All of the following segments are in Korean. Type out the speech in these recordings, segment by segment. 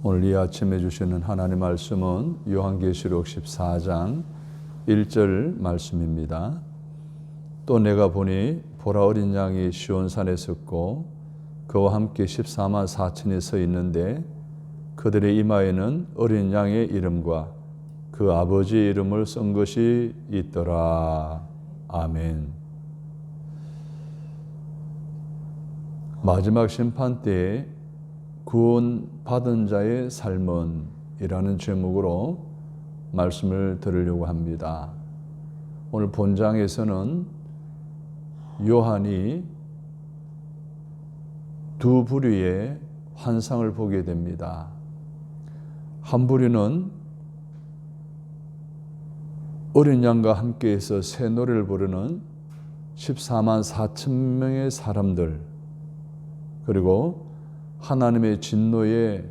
오늘 이 아침에 주시는 하나님 말씀은 요한계시록 14장 1절 말씀입니다. 또 내가 보니 보라 어린 양이 시온산에 섰고 그와 함께 14만 4천이 서 있는데 그들의 이마에는 어린 양의 이름과 그 아버지의 이름을 쓴 것이 있더라. 아멘. 마지막 심판 때에 구원 받은 자의 삶은 이라는 제목으로 말씀을 들으려고 합니다. 오늘 본장에서는 요한이 두 부류의 환상을 보게 됩니다. 한 부류는 어린 양과 함께해서 새 노래를 부르는 14만 4천 명의 사람들, 그리고 하나님의 진노의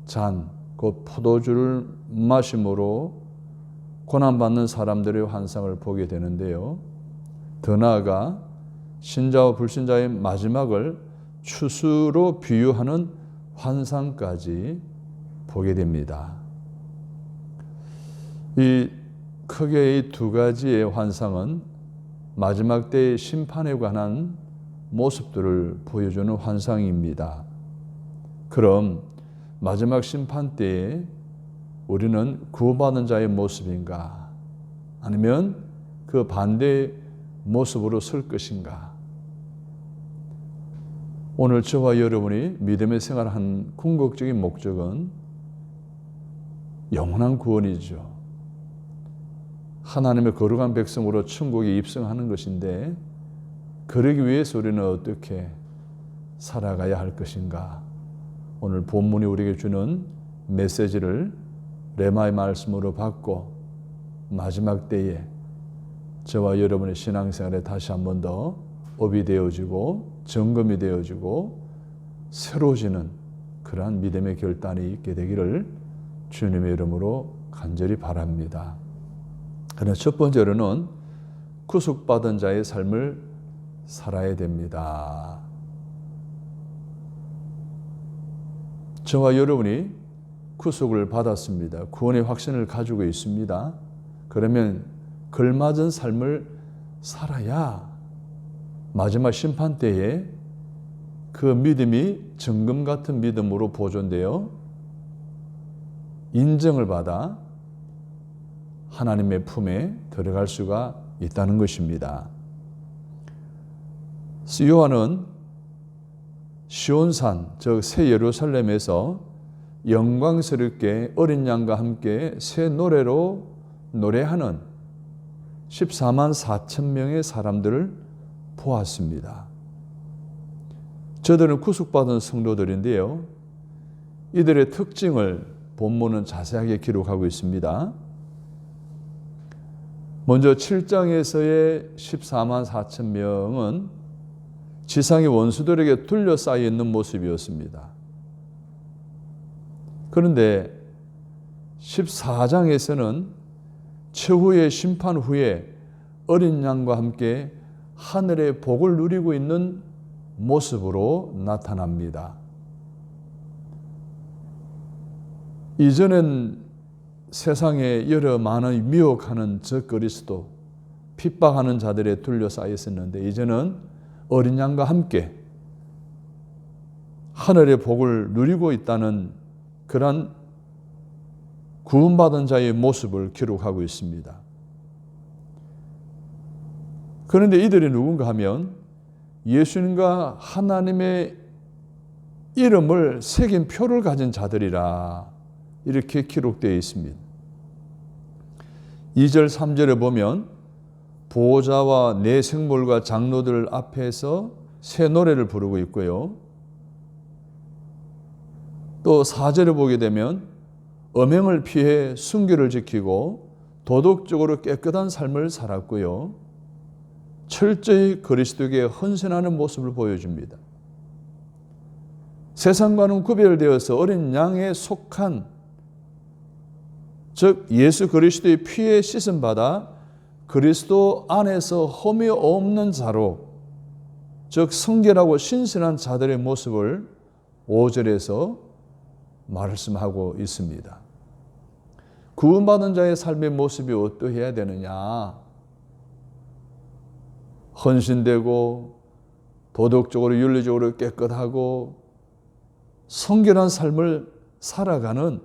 잔, 그 포도주를 마심으로 고난받는 사람들의 환상을 보게 되는데요. 더 나아가 신자와 불신자의 마지막을 추수로 비유하는 환상까지 보게 됩니다. 크게 이 두 가지의 환상은 마지막 때의 심판에 관한 모습들을 보여주는 환상입니다. 그럼 마지막 심판 때에 우리는 구원받은 자의 모습인가? 아니면 그 반대의 모습으로 설 것인가? 오늘 저와 여러분이 믿음의 생활한 궁극적인 목적은 영원한 구원이죠. 하나님의 거룩한 백성으로 천국에 입성하는 것인데, 그러기 위해서 우리는 어떻게 살아가야 할 것인가? 오늘 본문이 우리에게 주는 메시지를 레마의 말씀으로 받고 마지막 때에 저와 여러분의 신앙생활에 다시 한 번 더 업이 되어지고 점검이 되어지고 새로워지는 그러한 믿음의 결단이 있게 되기를 주님의 이름으로 간절히 바랍니다. 그러나 첫 번째로는 구속받은 자의 삶을 살아야 됩니다. 저와 여러분이 구속을 받았습니다. 구원의 확신을 가지고 있습니다. 그러면 걸맞은 삶을 살아야 마지막 심판 때에 그 믿음이 정금 같은 믿음으로 보존되어 인정을 받아 하나님의 품에 들어갈 수가 있다는 것입니다. 요한은 시온산, 즉 새 예루살렘에서 영광스럽게 어린 양과 함께 새 노래로 노래하는 14만 4천 명의 사람들을 보았습니다. 저들은 구속받은 성도들인데요. 이들의 특징을 본문은 자세하게 기록하고 있습니다. 먼저 7장에서의 14만 4천 명은 지상의 원수들에게 둘러싸여 있는 모습이었습니다. 그런데 14장에서는 최후의 심판 후에 어린 양과 함께 하늘의 복을 누리고 있는 모습으로 나타납니다. 이전엔 세상에 여러 많은 미혹하는 적그리스도, 핍박하는 자들에 둘러싸여 있었는데 이제는 어린 양과 함께 하늘의 복을 누리고 있다는 그런 구원받은 자의 모습을 기록하고 있습니다. 그런데 이들이 누군가 하면 예수님과 하나님의 이름을 새긴 표를 가진 자들이라 이렇게 기록되어 있습니다. 2절 3절에 보면 보호자와 네 생물과 장로들 앞에서 새 노래를 부르고 있고요. 또 4절에 보게 되면 음행을 피해 순결을 지키고 도덕적으로 깨끗한 삶을 살았고요. 철저히 그리스도에게 헌신하는 모습을 보여줍니다. 세상과는 구별되어서 어린 양에 속한, 즉 예수 그리스도의 피에 씻음받아 그리스도 안에서 흠이 없는 자로, 즉 성결하고 신실한 자들의 모습을 5절에서 말씀하고 있습니다. 구원받은 자의 삶의 모습이 어떠해야 되느냐? 헌신되고 도덕적으로 윤리적으로 깨끗하고 성결한 삶을 살아가는,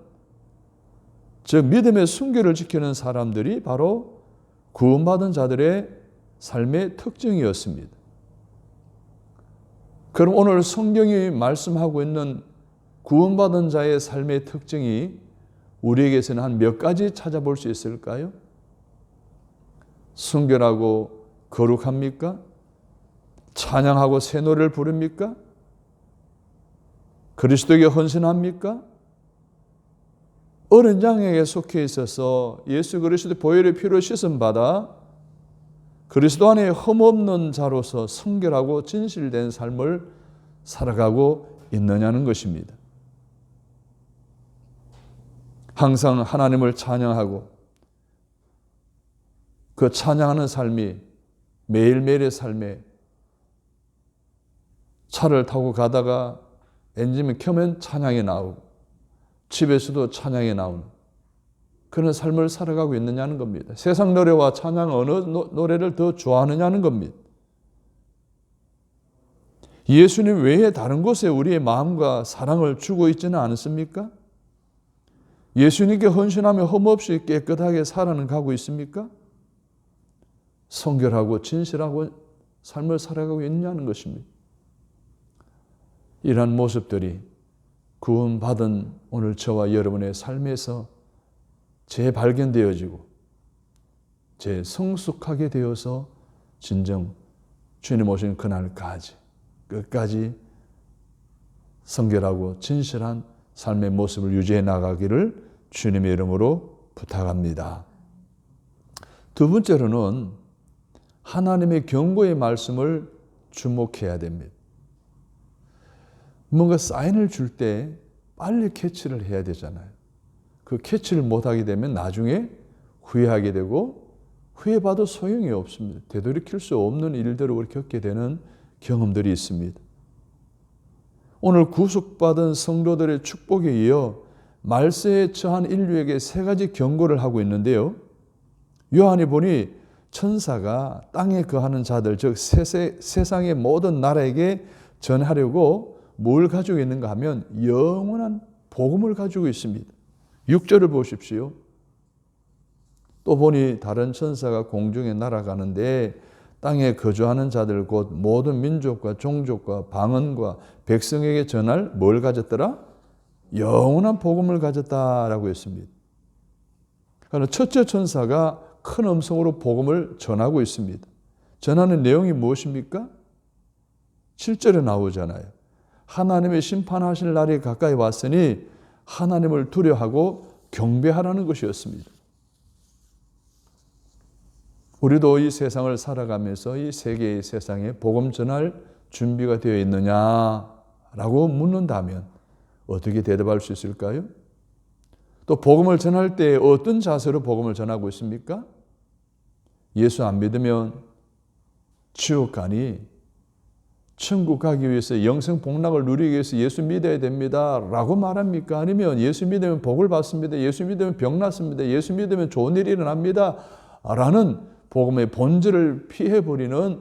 즉 믿음의 순결을 지키는 사람들이 바로 구원받은 자들의 삶의 특징이었습니다. 그럼 오늘 성경이 말씀하고 있는 구원받은 자의 삶의 특징이 우리에게서는 한 몇 가지 찾아볼 수 있을까요? 순결하고 거룩합니까? 찬양하고 새 노래를 부릅니까? 그리스도에게 헌신합니까? 어린 양에게 속해 있어서 예수 그리스도의 보혈의 피로 씻음받아 그리스도 안에 흠없는 자로서 성결하고 진실된 삶을 살아가고 있느냐는 것입니다. 항상 하나님을 찬양하고 그 찬양하는 삶이 매일매일의 삶에, 차를 타고 가다가 엔진을 켜면 찬양이 나오고 집에서도 찬양이 나오는 그런 삶을 살아가고 있느냐는 겁니다. 세상 노래와 찬양 어느 노래를 더 좋아하느냐는 겁니다. 예수님 외에 다른 곳에 우리의 마음과 사랑을 주고 있지는 않습니까? 예수님께 헌신하며 흠없이 깨끗하게 살아가고 있습니까? 성결하고 진실하고 삶을 살아가고 있느냐는 것입니다. 이러한 모습들이 구원받은 오늘 저와 여러분의 삶에서 재발견되어지고 재성숙하게 되어서 진정 주님 오신 그날까지 끝까지 성결하고 진실한 삶의 모습을 유지해 나가기를 주님의 이름으로 부탁합니다. 두 번째로는 하나님의 경고의 말씀을 주목해야 됩니다. 뭔가 사인을 줄 때 빨리 캐치를 해야 되잖아요. 그 캐치를 못하게 되면 나중에 후회하게 되고 후회봐도 소용이 없습니다. 되돌이킬 수 없는 일들을 겪게 되는 경험들이 있습니다. 오늘 구속받은 성도들의 축복에 이어 말세에 처한 인류에게 세 가지 경고를 하고 있는데요. 요한이 보니 천사가 땅에 거하는 자들, 즉 세상의 모든 나라에게 전하려고 뭘 가지고 있는가 하면 영원한 복음을 가지고 있습니다. 6절을 보십시오. 또 보니 다른 천사가 공중에 날아가는데 땅에 거주하는 자들 곧 모든 민족과 종족과 방언과 백성에게 전할 뭘 가졌더라? 영원한 복음을 가졌다라고 했습니다. 그러나 첫째 천사가 큰 음성으로 복음을 전하고 있습니다. 전하는 내용이 무엇입니까? 7절에 나오잖아요. 하나님의 심판하실 날이 가까이 왔으니 하나님을 두려워하고 경배하라는 것이었습니다. 우리도 이 세상을 살아가면서 이 세계의 세상에 복음 전할 준비가 되어 있느냐라고 묻는다면 어떻게 대답할 수 있을까요? 또 복음을 전할 때 어떤 자세로 복음을 전하고 있습니까? 예수 안 믿으면 지옥 가니 천국 가기 위해서 영생 복락을 누리기 위해서 예수 믿어야 됩니다 라고 말합니까? 아니면 예수 믿으면 복을 받습니다, 예수 믿으면 병 낫습니다, 예수 믿으면 좋은 일이 일어납니다 라는 복음의 본질을 피해버리는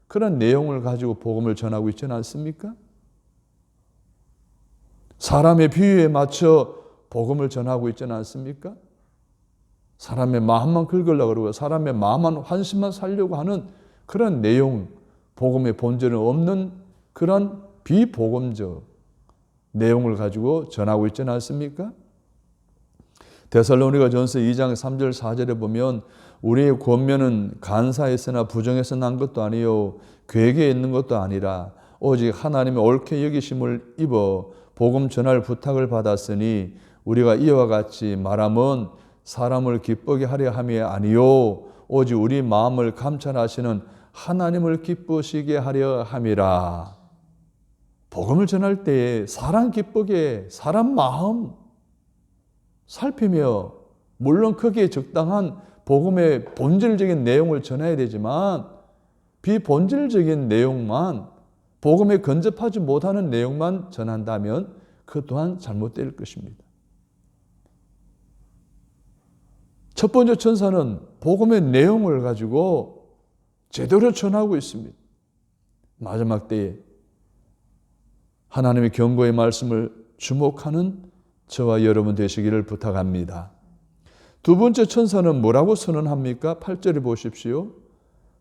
그런 내용을 가지고 복음을 전하고 있지는 않습니까? 사람의 비유에 맞춰 복음을 전하고 있지는 않습니까? 사람의 마음만 긁으려고 그러고 사람의 마음만 환심만 살려고 하는 그런 내용, 복음의 본질은 없는 그런 비복음적 내용을 가지고 전하고 있지는 않습니까? 데살로니가전서 2장 3절 4절에 보면 우리의 권면은 간사에서나 부정에서 난 것도 아니요 괴계에 있는 것도 아니라 오직 하나님의 옳게 여기심을 입어 복음 전할 부탁을 받았으니 우리가 이와 같이 말함은 사람을 기쁘게 하려 함이 아니요 오직 우리 마음을 감찰하시는 하나님을 기쁘시게 하려 함이라. 복음을 전할 때에 사람 기쁘게 사람 마음 살피며 물론 거기에 적당한 복음의 본질적인 내용을 전해야 되지만 비본질적인 내용만 복음에 근접하지 못하는 내용만 전한다면 그 또한 잘못될 것입니다. 첫 번째 천사는 복음의 내용을 가지고 제대로 전하고 있습니다. 마지막 때에 하나님의 경고의 말씀을 주목하는 저와 여러분 되시기를 부탁합니다. 두 번째 천사는 뭐라고 선언합니까? 8절에 보십시오.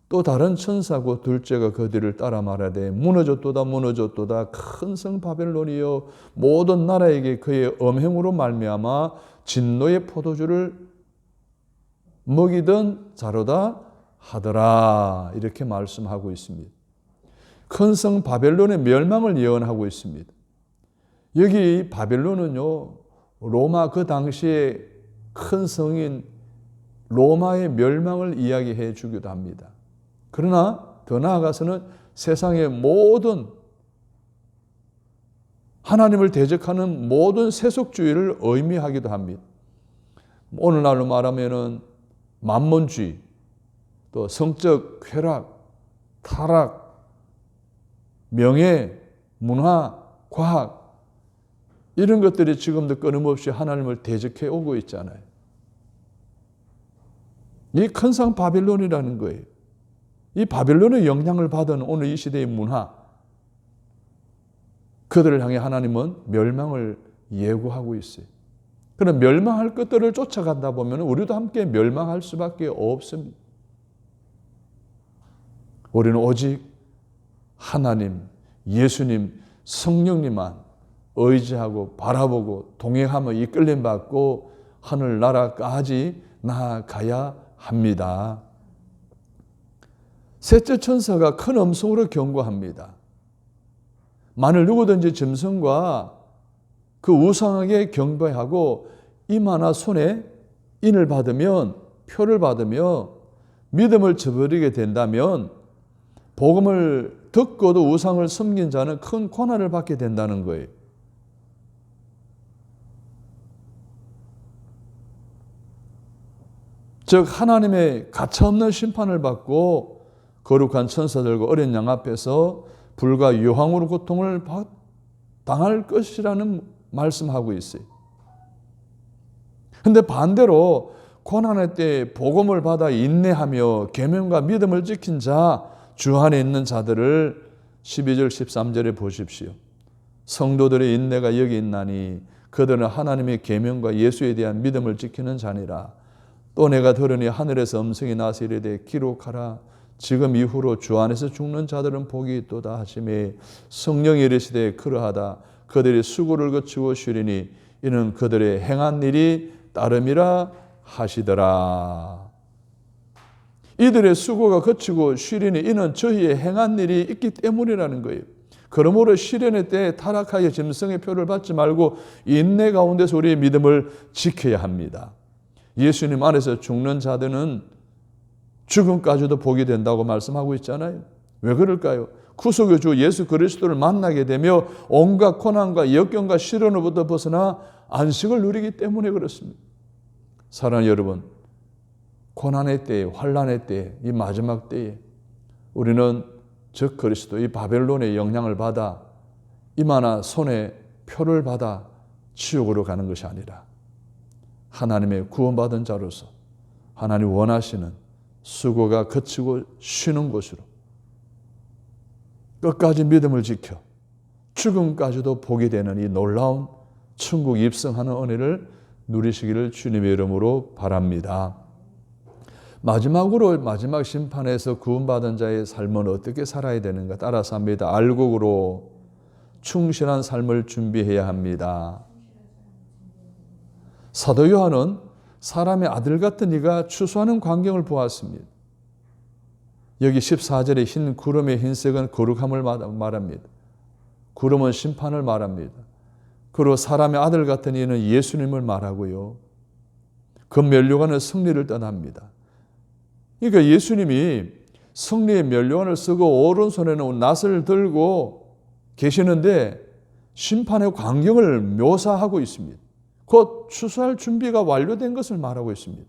또 다른 천사고 둘째가 그 뒤를 따라 말하되 무너졌도다 무너졌도다 큰 성 바벨론이여 모든 나라에게 그의 엄행으로 말미암아 진노의 포도주를 먹이던 자로다 하더라. 이렇게 말씀하고 있습니다. 큰 성 바벨론의 멸망을 예언하고 있습니다. 여기 바벨론은요, 로마 그 당시에 큰 성인 로마의 멸망을 이야기해 주기도 합니다. 그러나 더 나아가서는 세상의 모든 하나님을 대적하는 모든 세속주의를 의미하기도 합니다. 오늘날로 말하면은 만몬주의, 또 성적 쾌락, 타락, 명예, 문화, 과학 이런 것들이 지금도 끊임없이 하나님을 대적해 오고 있잖아요. 이 큰 성 바빌론이라는 거예요. 이 바빌론의 영향을 받은 오늘 이 시대의 문화, 그들을 향해 하나님은 멸망을 예고하고 있어요. 그럼 멸망할 것들을 쫓아간다 보면 우리도 함께 멸망할 수밖에 없습니다. 우리는 오직 하나님, 예수님, 성령님만 의지하고 바라보고 동행하며 이끌림 받고 하늘나라까지 나아가야 합니다. 셋째 천사가 큰 음성으로 경고합니다. 만일 누구든지 짐승과 그 우상에게 경배하고 이마나 손에 인을 받으면 표를 받으며 믿음을 저버리게 된다면 복음을 듣고도 우상을 섬긴 자는 큰 고난을 받게 된다는 거예요. 즉 하나님의 가차없는 심판을 받고 거룩한 천사들과 어린 양 앞에서 불과 유황으로 고통을 당할 것이라는 말씀하고 있어요. 그런데 반대로 고난의 때에 복음을 받아 인내하며 계명과 믿음을 지킨 자, 주 안에 있는 자들을 12절 13절에 보십시오. 성도들의 인내가 여기 있나니 그들은 하나님의 계명과 예수에 대한 믿음을 지키는 자니라. 또 내가 들으니 하늘에서 음성이 나서 이르되 기록하라. 지금 이후로 주 안에서 죽는 자들은 복이 있도다 하시매 성령이 이르시되 그러하다. 그들이 수고를 거치고 쉬리니 이는 그들의 행한 일이 따름이라 하시더라. 이들의 수고가 거치고 쉬리니 이는 저희의 행한 일이 있기 때문이라는 거예요. 그러므로 시련의 때에 타락하여 짐승의 표를 받지 말고 인내 가운데서 우리의 믿음을 지켜야 합니다. 예수님 안에서 죽는 자들은 죽음까지도 복이 된다고 말씀하고 있잖아요. 왜 그럴까요? 구속의 주 예수 그리스도를 만나게 되며 온갖 고난과 역경과 시련으로부터 벗어나 안식을 누리기 때문에 그렇습니다. 사랑하는 여러분, 고난의 때에, 환난의 때에, 이 마지막 때에 우리는 즉 그리스도 이 바벨론의 영향을 받아 이마나 손에 표를 받아 지옥으로 가는 것이 아니라 하나님의 구원받은 자로서 하나님 원하시는 수고가 거치고 쉬는 곳으로 끝까지 믿음을 지켜 죽음까지도 복이 되는 이 놀라운 천국 입성하는 은혜를 누리시기를 주님의 이름으로 바랍니다. 마지막으로 마지막 심판에서 구원받은 자의 삶은 어떻게 살아야 되는가 따라서 합니다. 알곡으로 충실한 삶을 준비해야 합니다. 사도 요한은 사람의 아들 같은 이가 추수하는 광경을 보았습니다. 여기 14절에 흰 구름의 흰색은 거룩함을 말합니다. 구름은 심판을 말합니다. 그리고 사람의 아들 같은 이는 예수님을 말하고요. 그 면류관은 승리를 떠납니다. 그러니까 예수님이 승리의 면류관을 쓰고 오른손에는 낫을 들고 계시는데 심판의 광경을 묘사하고 있습니다. 곧 추수할 준비가 완료된 것을 말하고 있습니다.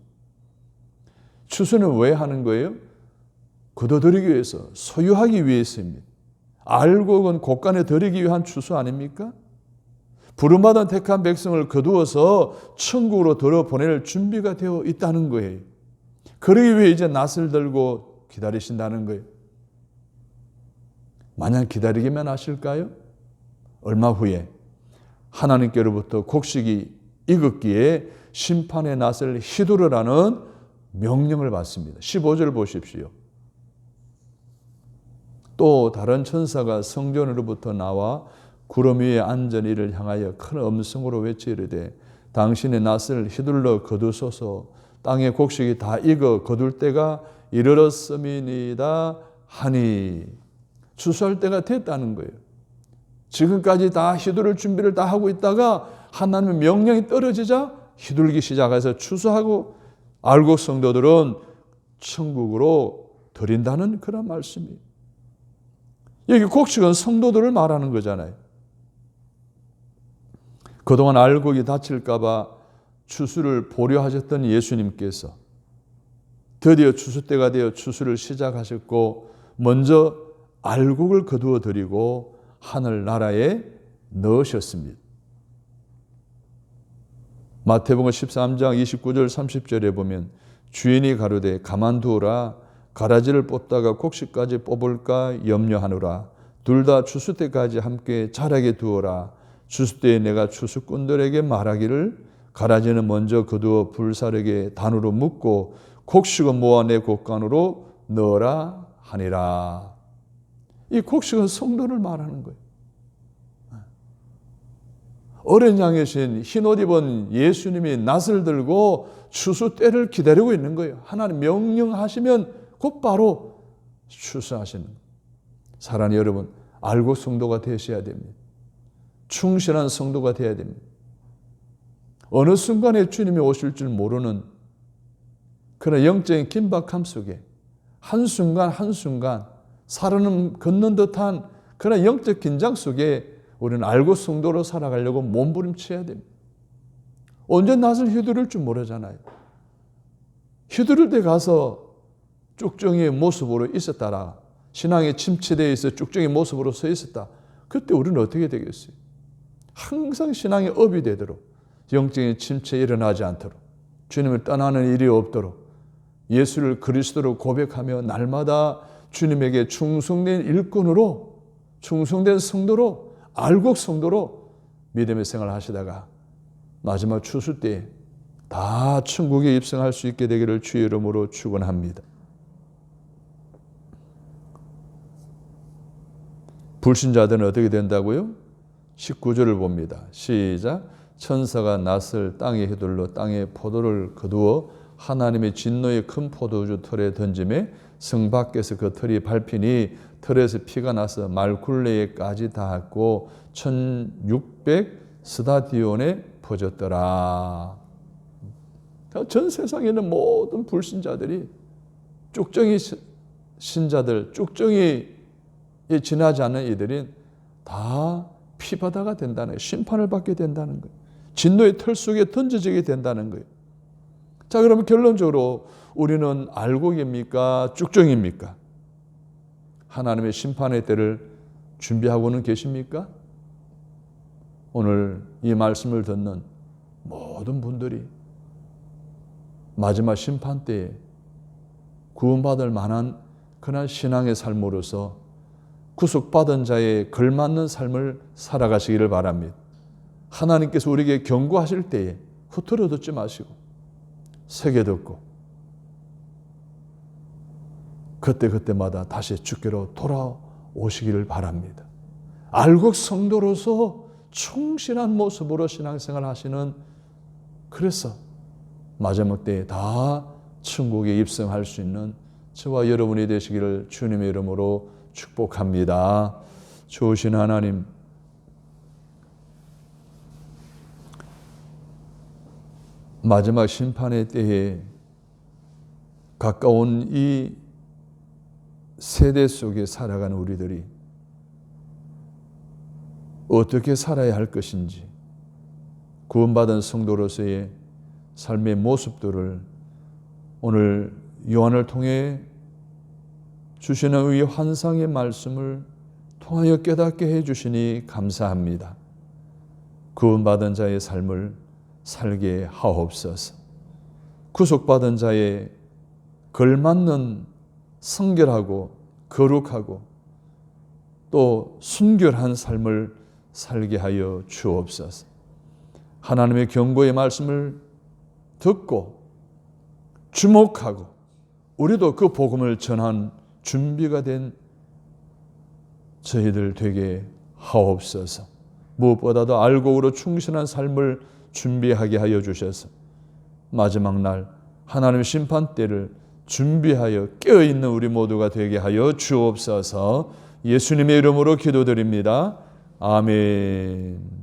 추수는 왜 하는 거예요? 거둬들이기 위해서, 소유하기 위해서입니다. 알곡은 곡간에 들이기 위한 추수 아닙니까? 부름받은 택한 백성을 거두어서 천국으로 들어보낼 준비가 되어 있다는 거예요. 그러기 위해 이제 낫을 들고 기다리신다는 거예요. 마냥 기다리기만 하실까요? 얼마 후에 하나님께로부터 곡식이 익었기에 심판의 낫을 휘두르라는 명령을 받습니다. 15절 보십시오. 또 다른 천사가 성전으로부터 나와 구름 위에 앉은 이를 향하여 큰 음성으로 외쳐 이르되 당신의 낫을 휘둘러 거두소서. 땅의 곡식이 다 익어 거둘 때가 이르렀음이니이다 하니. 추수할 때가 됐다는 거예요. 지금까지 다 휘두를 준비를 다 하고 있다가 하나님의 명령이 떨어지자 휘둘기 시작해서 추수하고 알곡 성도들은 천국으로 드린다는 그런 말씀이에요. 여기 곡식은 성도들을 말하는 거잖아요. 그동안 알곡이 다칠까 봐 추수를 보려하셨던 예수님께서 드디어 추수 때가 되어 추수를 시작하셨고 먼저 알곡을 거두어 드리고 하늘나라에 넣으셨습니다. 마태복음 13장 29절 30절에 보면 주인이 가로되 가만두어라 가라지를 뽑다가 곡식까지 뽑을까 염려하노라. 둘 다 추수 때까지 함께 자라게 두어라. 추수 때에 내가 추수꾼들에게 말하기를 가라지는 먼저 거두어 불사르게 단으로 묶고 곡식은 모아 내 곡간으로 넣어라 하니라. 이 곡식은 성도를 말하는 거예요. 어린 양이신 흰옷 입은 예수님이 낫을 들고 추수 때를 기다리고 있는 거예요. 하나님 명령하시면 곧바로 추수하시는 거예요. 사랑하는 여러분, 알고 성도가 되셔야 됩니다. 충실한 성도가 되어야 됩니다. 어느 순간에 주님이 오실 줄 모르는 그런 영적인 긴박함 속에 한순간 한순간 살아는 걷는 듯한 그런 영적 긴장 속에 우리는 알고 성도로 살아가려고 몸부림쳐야 됩니다. 언제 낫을 휘두를 줄 모르잖아요. 휘두를 때 가서 쭉정이의 모습으로 있었다라, 신앙에 침체되어 있어 쭉정이의 모습으로 서 있었다. 그때 우리는 어떻게 되겠어요? 항상 신앙의 업이 되도록, 영적인 침체 일어나지 않도록, 주님을 떠나는 일이 없도록 예수를 그리스도로 고백하며 날마다 주님에게 충성된 일꾼으로, 충성된 성도로, 알곡 성도로 믿음의 생활을 하시다가 마지막 추수 때에 다 천국에 입성할 수 있게 되기를 주의 이름으로 축원합니다. 불신자들은 어떻게 된다고요? 19절을 봅니다. 시작. 천사가 낫을 땅에 휘둘러 땅에 포도를 거두어 하나님의 진노의 큰 포도주 털에 던짐에 성 밖에서 그 털이 밟히니 털에서 피가 나서 말굴레에까지 닿았고 1600 스타디온에 퍼졌더라. 전 세상에 있는 모든 불신자들이 쭉정이 신자들, 쭉정이 지나지 않는 이들이 다 피바다가 된다는 거예요. 심판을 받게 된다는 거예요. 진노의 털 속에 던져지게 된다는 거예요. 자, 그러면 결론적으로 우리는 알곡입니까? 쭉정입니까? 하나님의 심판의 때를 준비하고는 계십니까? 오늘 이 말씀을 듣는 모든 분들이 마지막 심판 때에 구원받을 만한 그런 신앙의 삶으로서 구속받은 자에 걸맞는 삶을 살아가시기를 바랍니다. 하나님께서 우리에게 경고하실 때에 후투려 듣지 마시고 새겨 듣고 그때그때마다 다시 주께로 돌아오시기를 바랍니다. 알곡 성도로서 충실한 모습으로 신앙생활 하시는, 그래서 마지막 때에 다 천국에 입성할 수 있는 저와 여러분이 되시기를 주님의 이름으로 축복합니다. 좋으신 하나님, 마지막 심판의 때에 가까운 이 세대 속에 살아가는 우리들이 어떻게 살아야 할 것인지, 구원받은 성도로서의 삶의 모습들을 오늘 요한을 통해 주시는 이 환상의 말씀을 통하여 깨닫게 해주시니 감사합니다. 구원받은 자의 삶을 살게 하옵소서. 구속받은 자의 걸맞는 성결하고 거룩하고 또 순결한 삶을 살게 하여 주옵소서. 하나님의 경고의 말씀을 듣고 주목하고 우리도 그 복음을 전한 준비가 된 저희들 되게 하옵소서. 무엇보다도 알곡으로 충실한 삶을 준비하게 하여 주셔서 마지막 날 하나님의 심판 때를 준비하여 깨어있는 우리 모두가 되게 하여 주옵소서. 예수님의 이름으로 기도드립니다. 아멘.